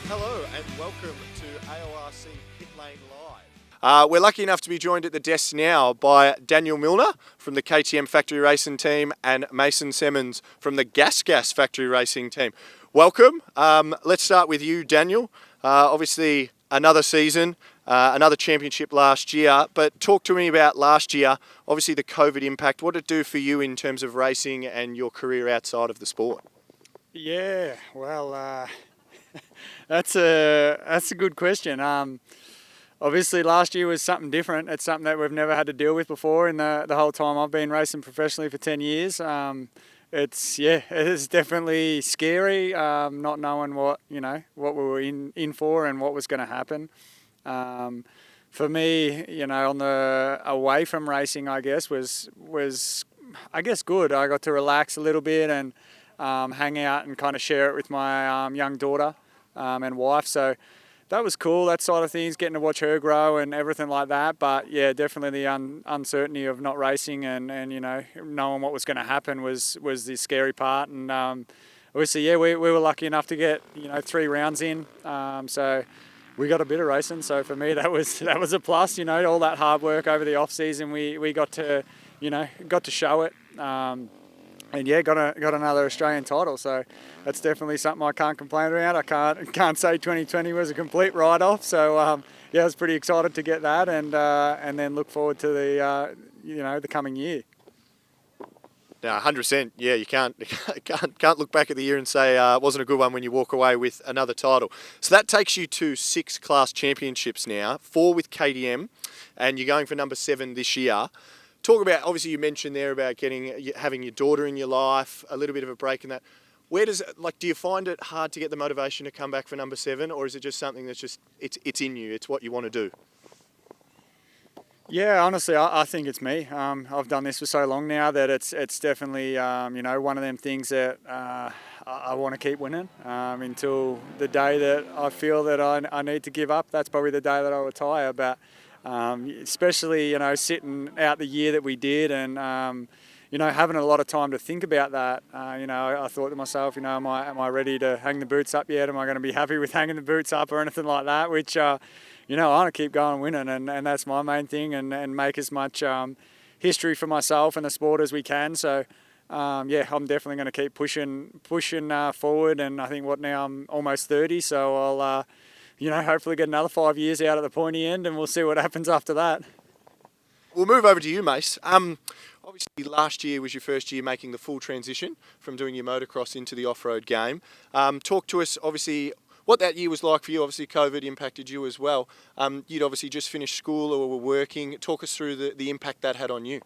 Hello and welcome to AORC Pit Lane Live. We're lucky enough to be joined at the desk now by Daniel Milner from the KTM factory racing team and Mason Semmens from the GASGAS factory racing team. Welcome. Let's start with you, Daniel. Obviously another season, another championship last year, but talk to me about last year. Obviously the COVID impact, what did it do for you in terms of racing and your career outside of the sport? Yeah, well, that's a good question. Obviously, last year was something different. It's something that we've never had to deal with before in the whole time I've been racing professionally for 10 years. It is definitely scary, not knowing what we were in for and what was going to happen. For me, on the away from racing, I guess was good. I got to relax a little bit and hang out and kind of share it with my young daughter and wife. So that was cool, that side of things, getting to watch her grow and everything like that. But yeah, definitely the uncertainty of not racing and knowing what was going to happen was the scary part. And obviously, we were lucky enough to get 3 rounds in. So we got a bit of racing. So for me, that was a plus. All that hard work over the off season, we got to show it. And yeah, got another Australian title, so that's definitely something I can't complain about. I can't say 2020 was a complete write-off. So I was pretty excited to get that, and then look forward to the coming year. No, 100%. Yeah, you can't look back at the year and say it wasn't a good one when you walk away with another title. So that takes you to 6 class championships now, 4 with KTM, and you're going for number 7 this year. Talk about, obviously you mentioned there about having your daughter in your life, a little bit of a break in that. Do you find it hard to get the motivation to come back for number 7, or is it just something that's just, it's in you, it's what you want to do? Yeah, honestly, I think it's me. I've done this for so long now that it's definitely, one of them things that I want to keep winning until the day that I feel that I need to give up. That's probably the day that I retire. But especially, sitting out the year that we did and, having a lot of time to think about that. I thought to myself, am I ready to hang the boots up yet? Am I going to be happy with hanging the boots up or anything like that? Which, I want to keep going winning, and that's my main thing, and make as much history for myself and the sport as we can. So, I'm definitely going to keep pushing forward, and I think now I'm almost 30, so I'll hopefully get another 5 years out at the pointy end, and we'll see what happens after that. We'll move over to you, Mace. Obviously, last year was your first year making the full transition from doing your motocross into the off-road game. Talk to us, obviously, what that year was like for you. Obviously, COVID impacted you as well. You'd obviously just finished school or were working. Talk us through the impact that had on you.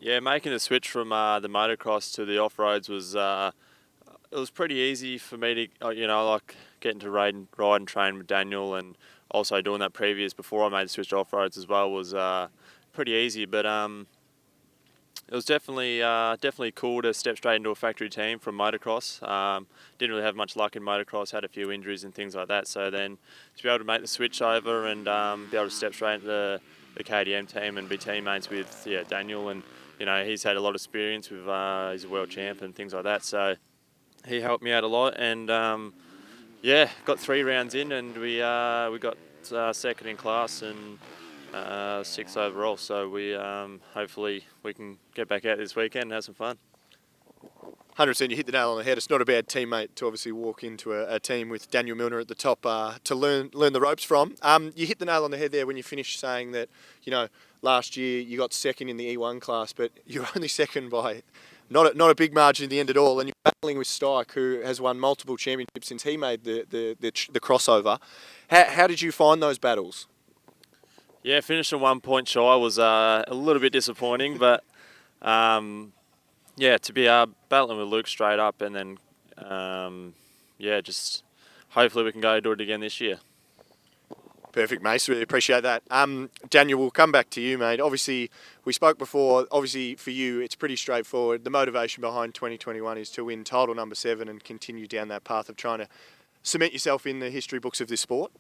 Yeah, making the switch from the motocross to the off-roads was it was pretty easy for me to, getting to ride and train with Daniel, and also doing that before I made the switch to off-roads as well was pretty easy. But it was definitely cool to step straight into a factory team from motocross. Didn't really have much luck in motocross, had a few injuries and things like that. So then to be able to make the switch over and be able to step straight into the KTM team and be teammates with Daniel, and he's had a lot of experience with he's a world champ and things like that. So he helped me out a lot, and got 3 rounds in, and we got second in class and 6th overall. So we hopefully we can get back out this weekend and have some fun. 100%, you hit the nail on the head. It's not a bad teammate to obviously walk into a team with Daniel Milner at the top to learn the ropes from. You hit the nail on the head there when you finished saying that, last year you got second in the E1 class, but you're only second by not a big margin in the end at all, and you're battling with Stike, who has won multiple championships since he made the crossover. How did you find those battles? Yeah, finishing 1 point shy was a little bit disappointing, but to be battling with Luke straight up, and then just hopefully we can go do it again this year. Perfect, Mace. Really appreciate that. Daniel, we'll come back to you, mate. Obviously, we spoke before. Obviously, for you, it's pretty straightforward. The motivation behind 2021 is to win title number 7 and continue down that path of trying to cement yourself in the history books of this sport.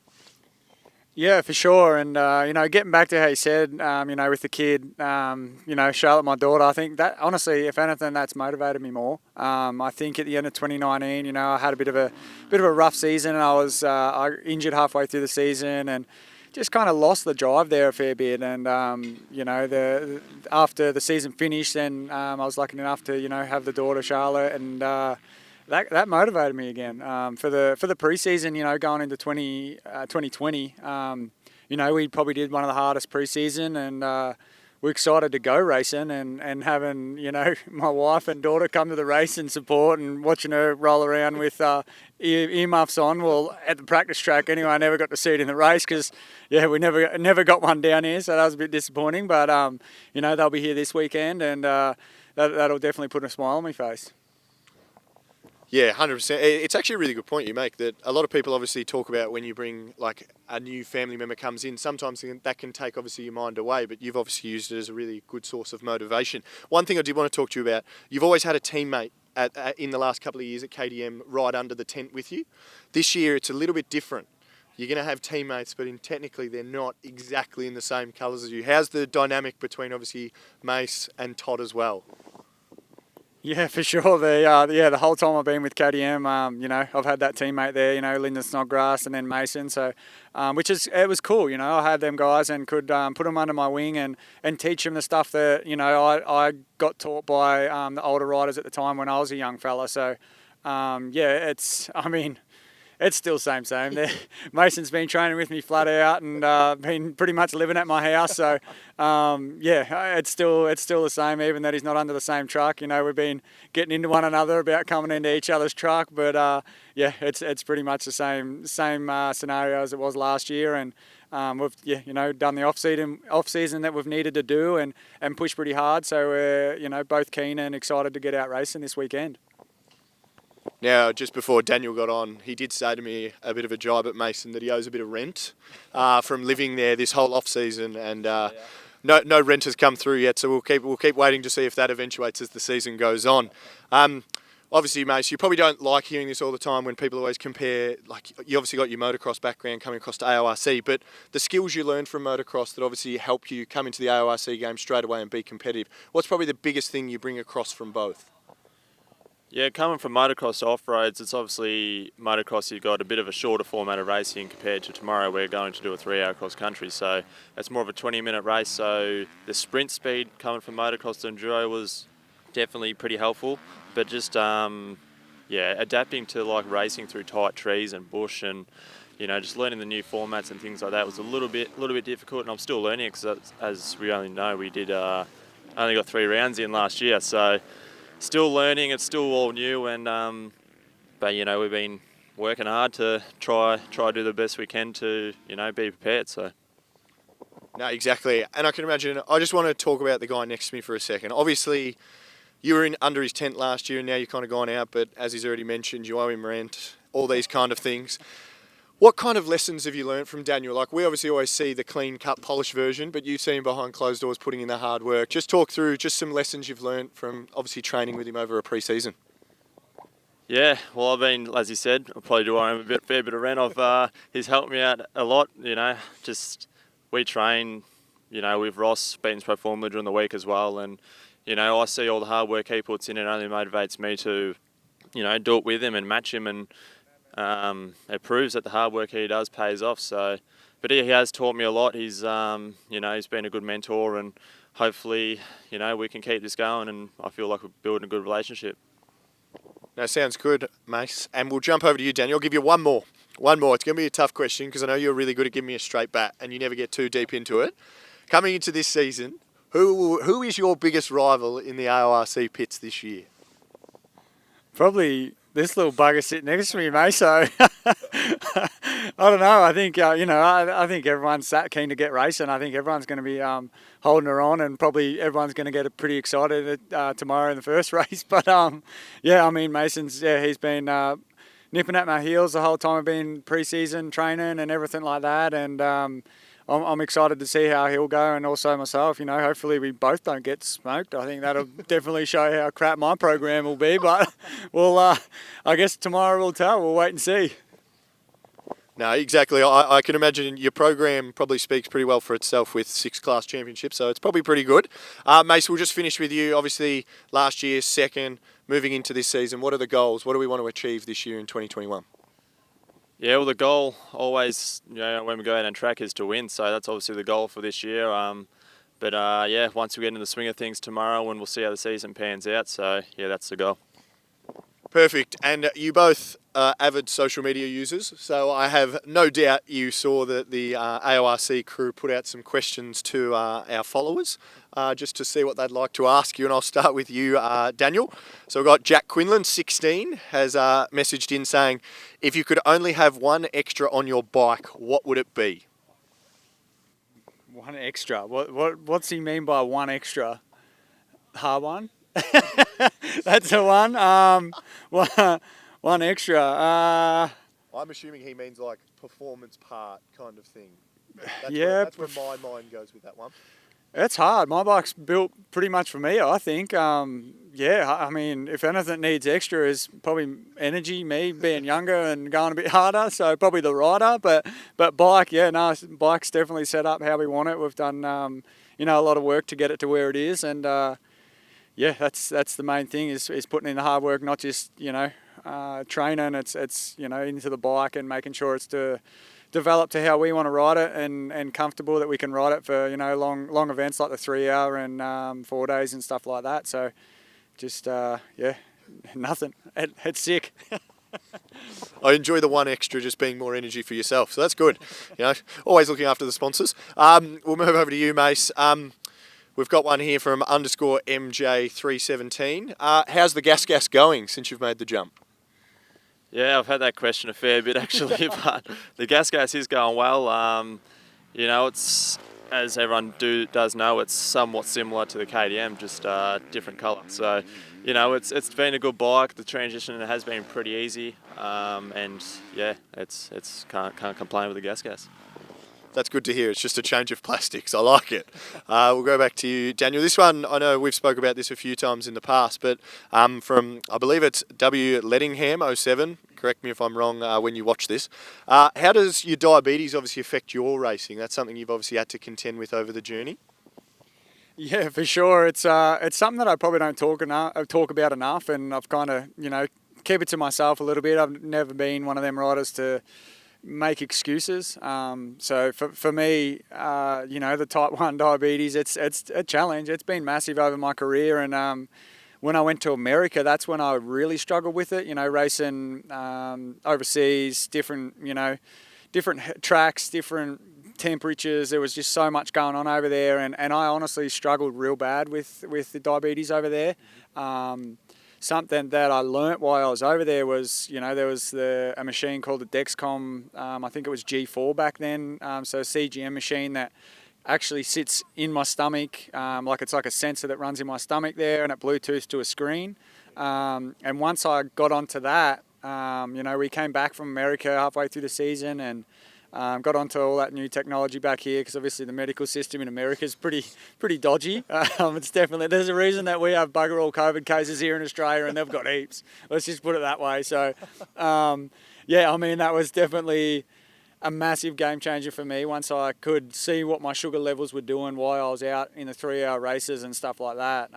Yeah, for sure. And, getting back to how you said, with the kid, Charlotte, my daughter, I think that, honestly, if anything, that's motivated me more. I think at the end of 2019, I had a bit of a rough season, and I injured halfway through the season and just kind of lost the drive there a fair bit. And, after the season finished, then I was lucky enough to, have the daughter, Charlotte, and that motivated me again for the preseason. Going into 2020, we probably did one of the hardest preseason, and we're excited to go racing and having my wife and daughter come to the race and support and watching her roll around with earmuffs on. Well, at the practice track anyway, I never got to see it in the race because we never got one down here, so that was a bit disappointing. But they'll be here this weekend, and that'll definitely put a smile on my face. Yeah, 100%. It's actually a really good point you make, that a lot of people obviously talk about when you bring like a new family member comes in, sometimes that can take obviously your mind away, but you've obviously used it as a really good source of motivation. One thing I did want to talk to you about, you've always had a teammate in the last couple of years at KTM right under the tent with you. This year it's a little bit different. You're going to have teammates, but technically they're not exactly in the same colours as you. How's the dynamic between obviously Mace and Todd as well? Yeah, for sure. The whole time I've been with KTM, I've had that teammate there, Lyndon Snodgrass and then Mason. So, it was cool. I had them guys and could put them under my wing and teach them the stuff that I got taught by the older riders at the time when I was a young fella. So, it's still same. Mason's been training with me flat out and been pretty much living at my house. So, it's still the same, even that he's not under the same truck. We've been getting into one another about coming into each other's truck. But, it's pretty much the same scenario as it was last year. And we've, done the off season that we've needed to do and push pretty hard. So we're, both keen and excited to get out racing this weekend. Now, just before Daniel got on, he did say to me a bit of a jibe at Mason that he owes a bit of rent from living there this whole off season, and no rent has come through yet. So we'll keep waiting to see if that eventuates as the season goes on. Obviously, Mace, you probably don't like hearing this all the time when people always compare. Like, you obviously got your motocross background coming across to AORC, but the skills you learned from motocross that obviously help you come into the AORC game straight away and be competitive. What's probably the biggest thing you bring across from both? Yeah, coming from motocross to off-roads, it's obviously motocross, you've got a bit of a shorter format of racing compared to tomorrow. We're going to do a 3-hour cross-country, so it's more of a 20-minute race. So the sprint speed coming from motocross to Enduro was definitely pretty helpful. But just, adapting to like racing through tight trees and bush and, just learning the new formats and things like that was a little bit difficult. And I'm still learning it because, as we only know, we did only got 3 rounds in last year. So still learning, it's still all new, and but we've been working hard to try do the best we can to be prepared. So no, exactly, and I can imagine. I just want to talk about the guy next to me for a second. Obviously, you were under his tent last year, and now you've kind of gone out. But as he's already mentioned, you owe him rent, all these kind of things. What kind of lessons have you learned from Daniel? Like, we obviously always see the clean-cut, polished version, but you've seen him behind closed doors putting in the hard work. Just talk through just some lessons you've learned from obviously training with him over a pre-season. Yeah, well, I've been, as you said, I probably do owe him a fair bit of rent. He's helped me out a lot, just we train, with Ross, Beaton's Pro Formula during the week as well, and, I see all the hard work he puts in, and it only motivates me to, do it with him and match him, and it proves that the hard work he does pays off. So, but he has taught me a lot. He's he's been a good mentor, and hopefully we can keep this going, and I feel like we're building a good relationship. That sounds good, Mace. And we'll jump over to you, Daniel. I'll give you one more. It's going to be a tough question because I know you're really good at giving me a straight bat and you never get too deep into it. Coming into this season, who is your biggest rival in the AORC pits this year? Probably this little bugger sitting next to me, mate. So I don't know. I think I think everyone's that keen to get racing. I think everyone's going to be holding her on, and probably everyone's going to get pretty excited tomorrow in the first race. But Mason's he's been nipping at my heels the whole time I've been pre-season training and everything like that, and I'm excited to see how he'll go, and also myself. Hopefully we both don't get smoked. I think that'll definitely show how crap my program will be. But I guess tomorrow will tell. We'll wait and see. No, exactly. I can imagine your program probably speaks pretty well for itself with 6 class championships, so it's probably pretty good. Mace, we'll just finish with you. Obviously, last year, second, moving into this season. What are the goals? What do we want to achieve this year in 2021? Yeah, well, the goal always, when we go out on track is to win. So that's obviously the goal for this year. But once we get into the swing of things tomorrow, and we'll see how the season pans out. So yeah, that's the goal. Perfect. And you both are avid social media users, so I have no doubt you saw that the AORC crew put out some questions to our followers just to see what they'd like to ask you. And I'll start with you, Daniel. So we've got Jack Quinlan, 16, has messaged in saying, if you could only have one extra on your bike, what would it be? One extra. What's he mean by one extra? Hard one? That's the one. One extra. I'm assuming he means like performance part kind of thing. That's where my mind goes with that one. It's hard. My bike's built pretty much for me, I think. I mean, if anything needs extra is probably energy, me being younger and going a bit harder, so probably the rider. But bike, bike's definitely set up how we want it. We've done, a lot of work to get it to where it is, and that's the main thing is putting in the hard work, not just, training. It's into the bike and making sure it's developed to how we want to ride it and comfortable that we can ride it for, long events like the 3 hour and 4 days and stuff like that. So just, nothing. It's sick. I enjoy the one extra just being more energy for yourself. So that's good. Always looking after the sponsors. We'll move over to you, Mace. We've got one here from _MJ317. How's the GASGAS going since you've made the jump? Yeah, I've had that question a fair bit actually, but the GASGAS is going well. It's, as everyone does know, it's somewhat similar to the KTM, just different colour. So, it's been a good bike. The transition has been pretty easy, it's can't complain with the GASGAS. That's good to hear. It's just a change of plastics. I like it. We'll go back to you, Daniel. This one, I know we've spoke about this a few times in the past, but from, I believe it's W. Lettingham, 07. Correct me if I'm wrong when you watch this. How does your diabetes obviously affect your racing? That's something you've obviously had to contend with over the journey. Yeah, for sure. It's something that I probably don't talk about enough, and I've kind of, keep it to myself a little bit. I've never been one of them riders to make excuses. So for me, the type 1 diabetes, it's a challenge. It's been massive over my career, and when I went to America, that's when I really struggled with it. Racing overseas, different tracks, different temperatures. There was just so much going on over there, and I honestly struggled real bad with the diabetes over there. Something that I learnt while I was over there was, there was a machine called the Dexcom, I think it was G4 back then, so a CGM machine that actually sits in my stomach, it's like a sensor that runs in my stomach there, and it Bluetooths to a screen. And once I got onto that, we came back from America halfway through the season and got onto all that new technology back here, because obviously the medical system in America is pretty dodgy. It's definitely, there's a reason that we have bugger all COVID cases here in Australia, and they've got heaps. Let's just put it that way. So, that was definitely a massive game changer for me once I could see what my sugar levels were doing while I was out in the 3 hour races and stuff like that.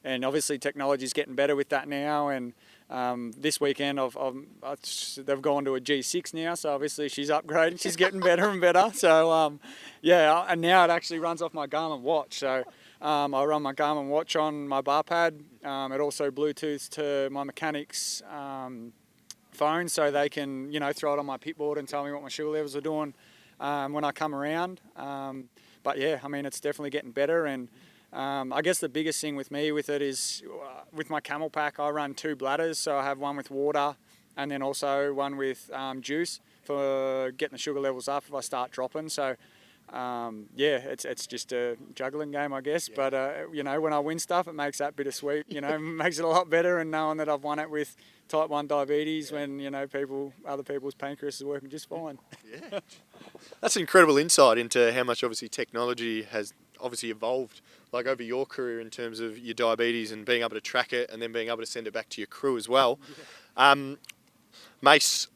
And obviously technology's getting better with that now, and this weekend they've gone to a G6 now, so obviously she's upgrading, she's getting better and better. So and now it actually runs off my Garmin watch. So I run my Garmin watch on my bar pad. It also Bluetooths to my mechanics phone, so they can throw it on my pit board and tell me what my sugar levels are doing when I come around. It's definitely getting better. And I guess the biggest thing with me with it is with my camel pack, I run 2 bladders. So I have one with water and then also one with juice for getting the sugar levels up if I start dropping. So it's just a juggling game, I guess. Yeah. But when I win stuff, it makes that bittersweet. Makes it a lot better. And knowing that I've won it with type 1 diabetes, when other people's pancreas is working just fine. Yeah, that's incredible insight into how much obviously technology has obviously evolved like over your career in terms of your diabetes and being able to track it and then being able to send it back to your crew as well. Yeah. Mace,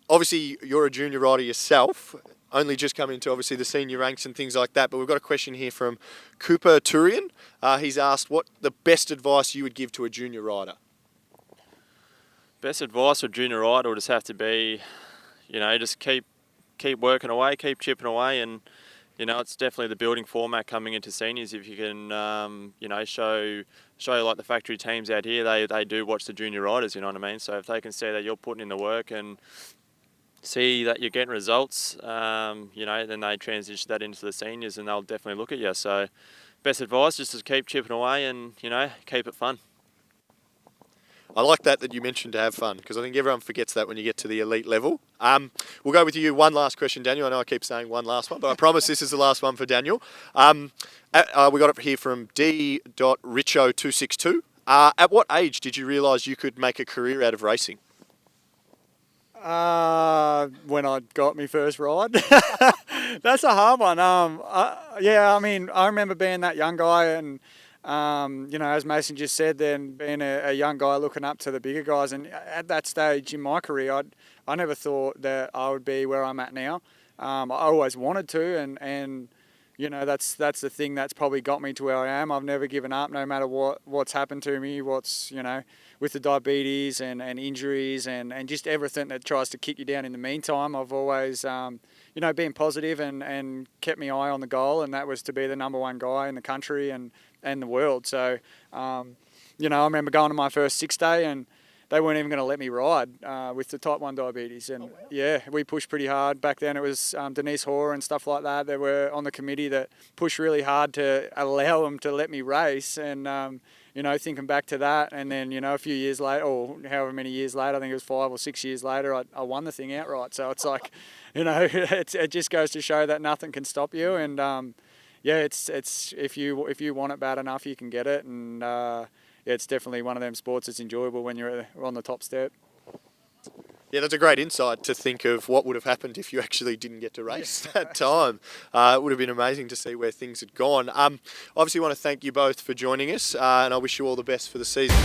Obviously, you're a junior rider yourself, only just come into obviously the senior ranks and things like that. But we've got a question here from Cooper Turian. He's asked what the best advice you would give to a junior rider. Best advice for a junior rider would just have to be, just keep working away, keep chipping away, and it's definitely the building format coming into seniors. If you can, show like the factory teams out here, they do watch the junior riders. You know what I mean? So if they can see that you're putting in the work and see that you're getting results, then they transition that into the seniors, and they'll definitely look at you. So best advice, just to keep chipping away and keep it fun. I like that you mentioned to have fun, because I think everyone forgets that when you get to the elite level. We'll go with you. One last question, Daniel. I know I keep saying one last one, but I promise this is the last one for Daniel. We got it here from D.Richo262. At what age did you realise you could make a career out of racing? When I got my first ride. That's a hard one. I remember being that young guy and, as Mason just said, then being a young guy looking up to the bigger guys. And at that stage in my career, I never thought that I would be where I'm at now. I always wanted to, and that's the thing that's probably got me to where I am. I've never given up, no matter what's happened to me, with the diabetes and injuries and just everything that tries to kick you down in the meantime. I've always, been positive and kept my eye on the goal, and that was to be the number one guy in the country and the world. So, I remember going to my first 6 day and they weren't even going to let me ride with the type 1 diabetes. And we pushed pretty hard. Back then it was Denise Hoare and stuff like that. They were on the committee that pushed really hard to allow them to let me race. And, thinking back to that, and then, a few years later, or however many years later, I think it was 5 or 6 years later, I won the thing outright. So it's like, it just goes to show that nothing can stop you. And, it's if you want it bad enough, you can get it. And, it's definitely one of them sports that's enjoyable when you're on the top step. Yeah, that's a great insight to think of what would have happened if you actually didn't get to race that time. It would have been amazing to see where things had gone. Obviously, want to thank you both for joining us, and I wish you all the best for the season.